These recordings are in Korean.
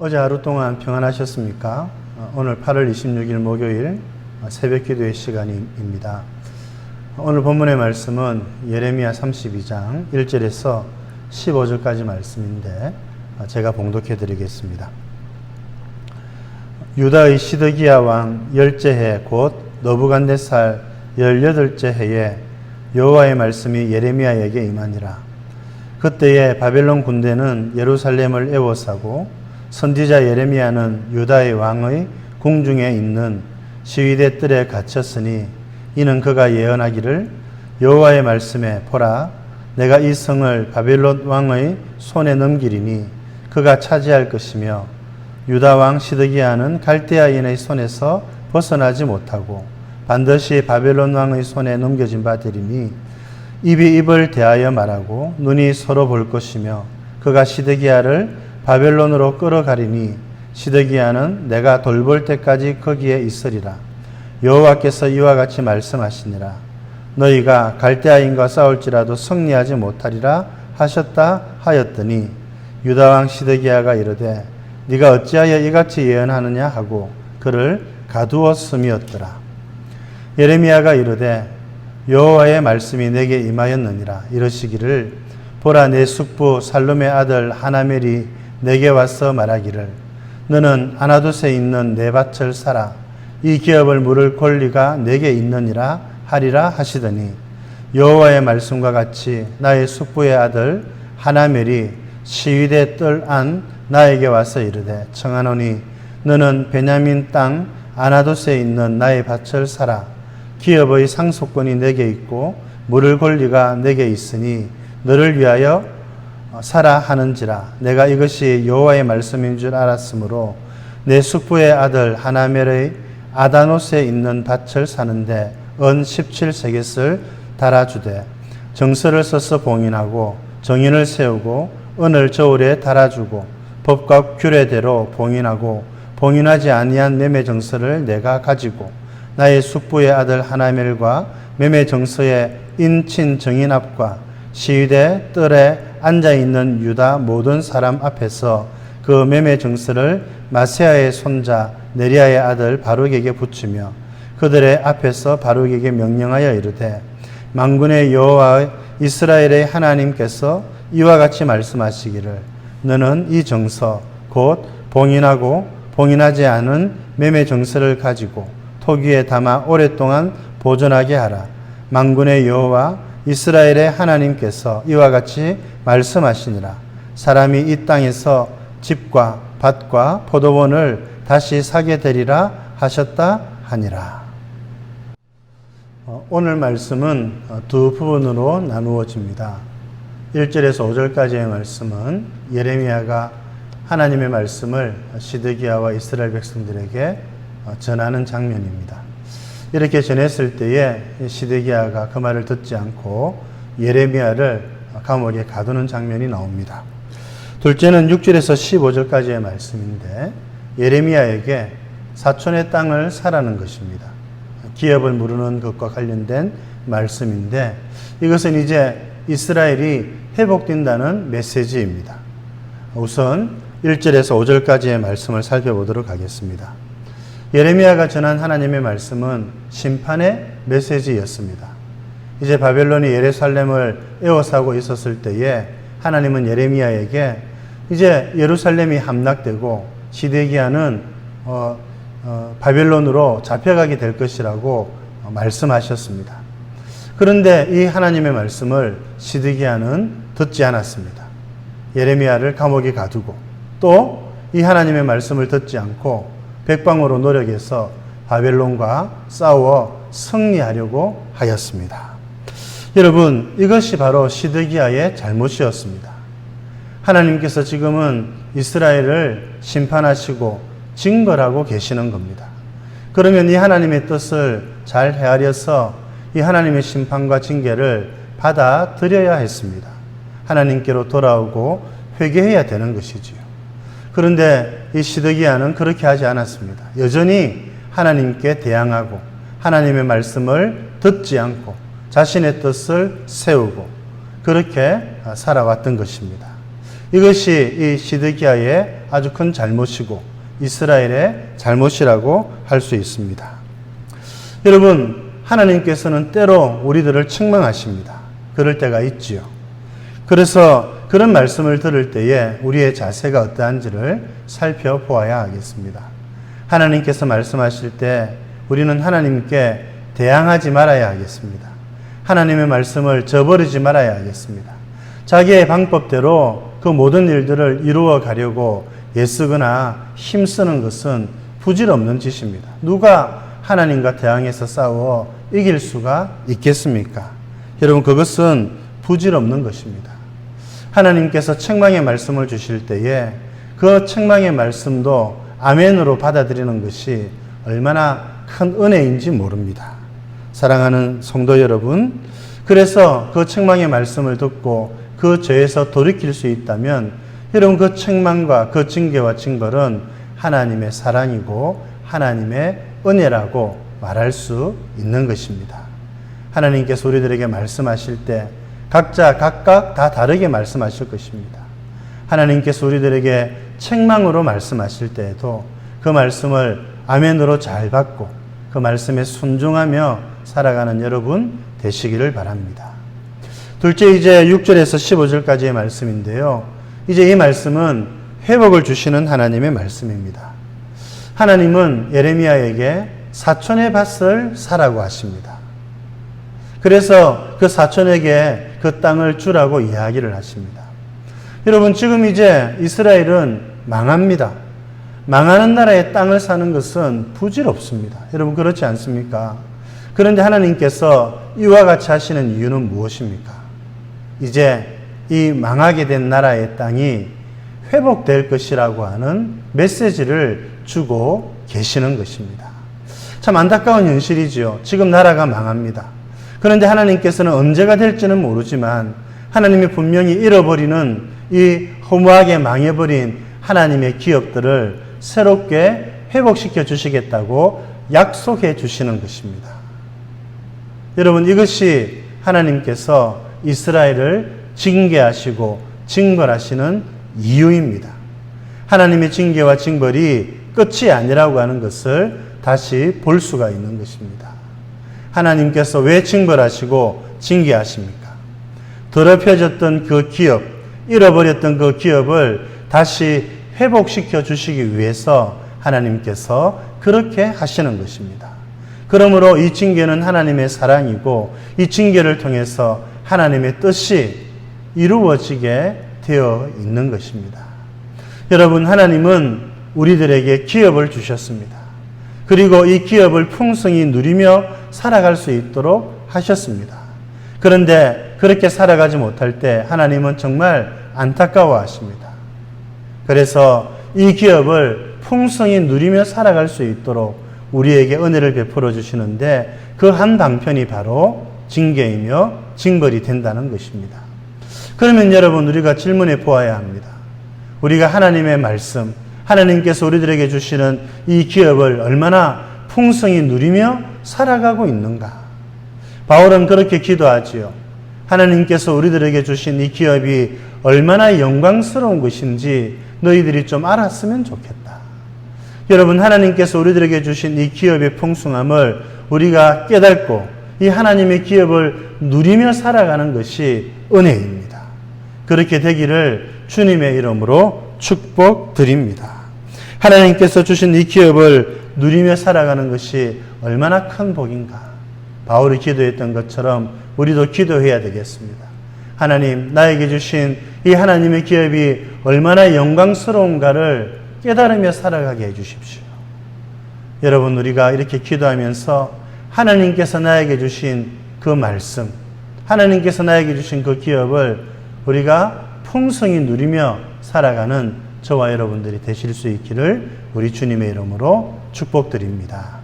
어제 하루 동안 평안하셨습니까? 오늘 8월 26일 목요일 새벽 기도의 시간입니다. 오늘 본문의 말씀은 예레미야 32장 1절에서 15절까지 말씀인데 제가 봉독해 드리겠습니다. 유다의 시드기야 왕 10째 해 곧 너부갓네살 18째 해에 여호와의 말씀이 예레미야에게 임하니라. 그때에 바벨론 군대는 예루살렘을 에워싸고 선지자 예레미야는 유다의 왕의 궁중에 있는 시위대 뜰에 갇혔으니 이는 그가 예언하기를 여호와의 말씀에 보라 내가 이 성을 바벨론 왕의 손에 넘기리니 그가 차지할 것이며 유다 왕 시드기야는 갈대아인의 손에서 벗어나지 못하고 반드시 바벨론 왕의 손에 넘겨진 바 되리니 입이 입을 대하여 말하고 눈이 서로 볼 것이며 그가 시드기야를 바벨론으로 끌어가리니 시드기야는 내가 돌볼 때까지 거기에 있으리라. 여호와께서 이와 같이 말씀하시니라. 너희가 갈대아인과 싸울지라도 승리하지 못하리라 하셨다 하였더니 유다 왕 시드기야가 이르되 네가 어찌하여 이같이 예언하느냐 하고 그를 가두었음이었더라. 예레미야가 이르되 여호와의 말씀이 내게 임하였느니라. 이러시기를 보라 내 숙부 살룸의 아들 하나멜이 내게 와서 말하기를 너는 아나돗에 있는 내 밭을 사라. 이 기업을 물을 권리가 내게 있느니라 하리라 하시더니 여호와의 말씀과 같이 나의 숙부의 아들 하나멜이 시위대 뜰 안 나에게 와서 이르되 청하노니 너는 베냐민 땅 아나돗에 있는 나의 밭을 사라. 기업의 상속권이 내게 있고 물을 권리가 내게 있으니 너를 위하여 사라 하는지라. 내가 이것이 여호와의 말씀인 줄 알았으므로 내 숙부의 아들 하나멜의 아다노스에 있는 밭을 사는데 은 17세겟을 달아주되 정서를 써서 봉인하고 정인을 세우고 은을 저울에 달아주고 법과 규례대로 봉인하고 봉인하지 아니한 매매 정서를 내가 가지고 나의 숙부의 아들 하나멜과 매매 정서의 인친 정인 앞과 시위대 뜰에 앉아있는 유다 모든 사람 앞에서 그 매매 정서를 마세아의 손자 네리아의 아들 바룩에게 붙이며 그들의 앞에서 바룩에게 명령하여 이르되 만군의 여호와 이스라엘의 하나님께서 이와 같이 말씀하시기를 너는 이 정서 곧 봉인하고 봉인하지 않은 매매 정서를 가지고 토 위에 담아 오랫동안 보존하게 하라. 만군의 여호와 이스라엘의 하나님께서 이와 같이 말씀하시니라. 사람이 이 땅에서 집과 밭과 포도원을 다시 사게 되리라 하셨다 하니라. 오늘 말씀은 두 부분으로 나누어집니다. 1절에서 5절까지의 말씀은 예레미야가 하나님의 말씀을 시드기야와 이스라엘 백성들에게 전하는 장면입니다. 이렇게 전했을 때에 시드기야가 그 말을 듣지 않고 예레미야를 감옥에 가두는 장면이 나옵니다. 둘째는 6절에서 15절까지의 말씀인데 예레미야에게 사촌의 땅을 사라는 것입니다. 기업을 무르는 것과 관련된 말씀인데 이것은 이제 이스라엘이 회복된다는 메시지입니다. 우선 1절에서 5절까지의 말씀을 살펴보도록 하겠습니다. 예레미야가 전한 하나님의 말씀은 심판의 메시지였습니다. 이제 바벨론이 예루살렘을 에워싸고 있었을 때에 하나님은 예레미야에게 이제 예루살렘이 함락되고 시드기야는 바벨론으로 잡혀가게 될 것이라고 말씀하셨습니다. 그런데 이 하나님의 말씀을 시드기야는 듣지 않았습니다. 예레미야를 감옥에 가두고 또 이 하나님의 말씀을 듣지 않고 백방으로 노력해서 바벨론과 싸워 승리하려고 하였습니다. 여러분, 이것이 바로 시드기야의 잘못이었습니다. 하나님께서 지금은 이스라엘을 심판하시고 징벌하고 계시는 겁니다. 그러면 이 하나님의 뜻을 잘 헤아려서 이 하나님의 심판과 징계를 받아들여야 했습니다. 하나님께로 돌아오고 회개해야 되는 것이지요. 그런데 이 시드기야는 그렇게 하지 않았습니다. 여전히 하나님께 대항하고 하나님의 말씀을 듣지 않고 자신의 뜻을 세우고 그렇게 살아왔던 것입니다. 이것이 이 시드기야의 아주 큰 잘못이고 이스라엘의 잘못이라고 할 수 있습니다. 여러분, 하나님께서는 때로 우리들을 책망하십니다. 그럴 때가 있지요. 그래서 그런 말씀을 들을 때에 우리의 자세가 어떠한지를 살펴보아야 하겠습니다. 하나님께서 말씀하실 때 우리는 하나님께 대항하지 말아야 하겠습니다. 하나님의 말씀을 저버리지 말아야 하겠습니다. 자기의 방법대로 그 모든 일들을 이루어 가려고 애쓰거나 힘쓰는 것은 부질없는 짓입니다. 누가 하나님과 대항해서 싸워 이길 수가 있겠습니까? 여러분, 그것은 부질없는 것입니다. 하나님께서 책망의 말씀을 주실 때에 그 책망의 말씀도 아멘으로 받아들이는 것이 얼마나 큰 은혜인지 모릅니다. 사랑하는 성도 여러분, 그래서 그 책망의 말씀을 듣고 그 죄에서 돌이킬 수 있다면 여러분, 그 책망과 그 징계와 징벌은 하나님의 사랑이고 하나님의 은혜라고 말할 수 있는 것입니다. 하나님께서 우리들에게 말씀하실 때 각자 각각 다 다르게 말씀하실 것입니다. 하나님께서 우리들에게 책망으로 말씀하실 때에도 그 말씀을 아멘으로 잘 받고 그 말씀에 순종하며 살아가는 여러분 되시기를 바랍니다. 둘째, 이제 6절에서 15절까지의 말씀인데요. 이제 이 말씀은 회복을 주시는 하나님의 말씀입니다. 하나님은 예레미야에게 사촌의 밭을 사라고 하십니다. 그래서 그 사촌에게 그 땅을 주라고 이야기를 하십니다. 여러분, 지금 이제 이스라엘은 망합니다. 망하는 나라의 땅을 사는 것은 부질없습니다. 여러분, 그렇지 않습니까? 그런데 하나님께서 이와 같이 하시는 이유는 무엇입니까? 이제 이 망하게 된 나라의 땅이 회복될 것이라고 하는 메시지를 주고 계시는 것입니다. 참 안타까운 현실이지요. 지금 나라가 망합니다. 그런데 하나님께서는 언제가 될지는 모르지만 하나님이 분명히 잃어버리는 이 허무하게 망해버린 하나님의 기업들을 새롭게 회복시켜 주시겠다고 약속해 주시는 것입니다. 여러분, 이것이 하나님께서 이스라엘을 징계하시고 징벌하시는 이유입니다. 하나님의 징계와 징벌이 끝이 아니라고 하는 것을 다시 볼 수가 있는 것입니다. 하나님께서 왜 징벌하시고 징계하십니까? 더럽혀졌던 그 기업, 잃어버렸던 그 기업을 다시 회복시켜 주시기 위해서 하나님께서 그렇게 하시는 것입니다. 그러므로 이 징계는 하나님의 사랑이고 이 징계를 통해서 하나님의 뜻이 이루어지게 되어 있는 것입니다. 여러분, 하나님은 우리들에게 기업을 주셨습니다. 그리고 이 기업을 풍성히 누리며 살아갈 수 있도록 하셨습니다. 그런데 그렇게 살아가지 못할 때 하나님은 정말 안타까워하십니다. 그래서 이 기업을 풍성히 누리며 살아갈 수 있도록 우리에게 은혜를 베풀어 주시는데 그 한 방편이 바로 징계이며 징벌이 된다는 것입니다. 그러면 여러분, 우리가 질문해 보아야 합니다. 우리가 하나님의 말씀, 하나님께서 우리들에게 주시는 이 기업을 얼마나 풍성히 누리며 살아가고 있는가? 바울은 그렇게 기도하지요. 하나님께서 우리들에게 주신 이 기업이 얼마나 영광스러운 것인지 너희들이 좀 알았으면 좋겠다. 여러분, 하나님께서 우리들에게 주신 이 기업의 풍성함을 우리가 깨닫고 이 하나님의 기업을 누리며 살아가는 것이 은혜입니다. 그렇게 되기를 주님의 이름으로 축복드립니다. 하나님께서 주신 이 기업을 누리며 살아가는 것이 얼마나 큰 복인가. 바울이 기도했던 것처럼 우리도 기도해야 되겠습니다. 하나님, 나에게 주신 이 하나님의 기업이 얼마나 영광스러운가를 깨달으며 살아가게 해주십시오. 여러분, 우리가 이렇게 기도하면서 하나님께서 나에게 주신 그 말씀, 하나님께서 나에게 주신 그 기업을 우리가 풍성히 누리며 살아가는 저와 여러분들이 되실 수 있기를 우리 주님의 이름으로 축복드립니다.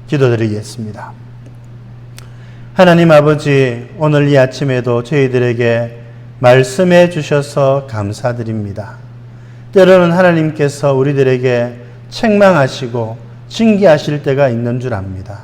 기도드리겠습니다. 하나님 아버지, 오늘 이 아침에도 저희들에게 말씀해 주셔서 감사드립니다. 때로는 하나님께서 우리들에게 책망하시고 징계하실 때가 있는 줄 압니다.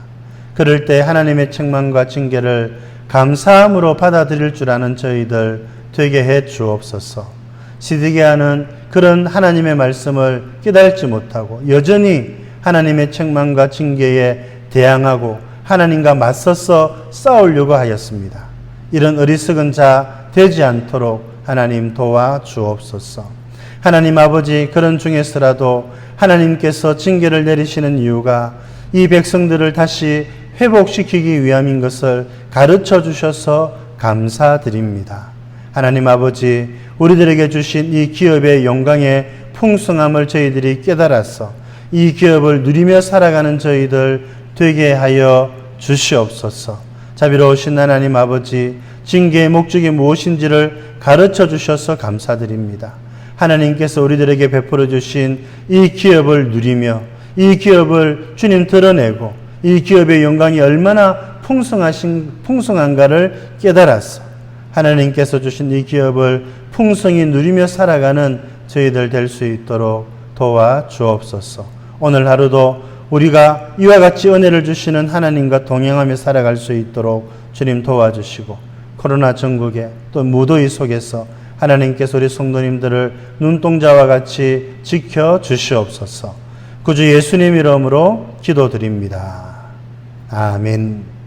그럴 때 하나님의 책망과 징계를 감사함으로 받아들일 줄 아는 저희들 되게 해 주옵소서. 시드기야는 그런 하나님의 말씀을 깨달지 못하고 여전히 하나님의 책망과 징계에 대항하고 하나님과 맞서서 싸우려고 하였습니다. 이런 어리석은 자 되지 않도록 하나님 도와주옵소서. 하나님 아버지, 그런 중에서라도 하나님께서 징계를 내리시는 이유가 이 백성들을 다시 회복시키기 위함인 것을 가르쳐 주셔서 감사드립니다. 하나님 아버지, 우리들에게 주신 이 기업의 영광의 풍성함을 저희들이 깨달아서 이 기업을 누리며 살아가는 저희들 되게 하여 주시옵소서. 자비로우신 하나님 아버지, 징계의 목적이 무엇인지를 가르쳐 주셔서 감사드립니다. 하나님께서 우리들에게 베풀어 주신 이 기업을 누리며 이 기업을 주님 드러내고 이 기업의 영광이 얼마나 풍성한가를 깨달아서 하나님께서 주신 이 기업을 풍성히 누리며 살아가는 저희들 될 수 있도록 도와주옵소서. 오늘 하루도 우리가 이와 같이 은혜를 주시는 하나님과 동행하며 살아갈 수 있도록 주님 도와주시고, 코로나 전국에 또 무더위 속에서 하나님께서 우리 성도님들을 눈동자와 같이 지켜주시옵소서. 구주 예수님 이름으로 기도드립니다. 아멘.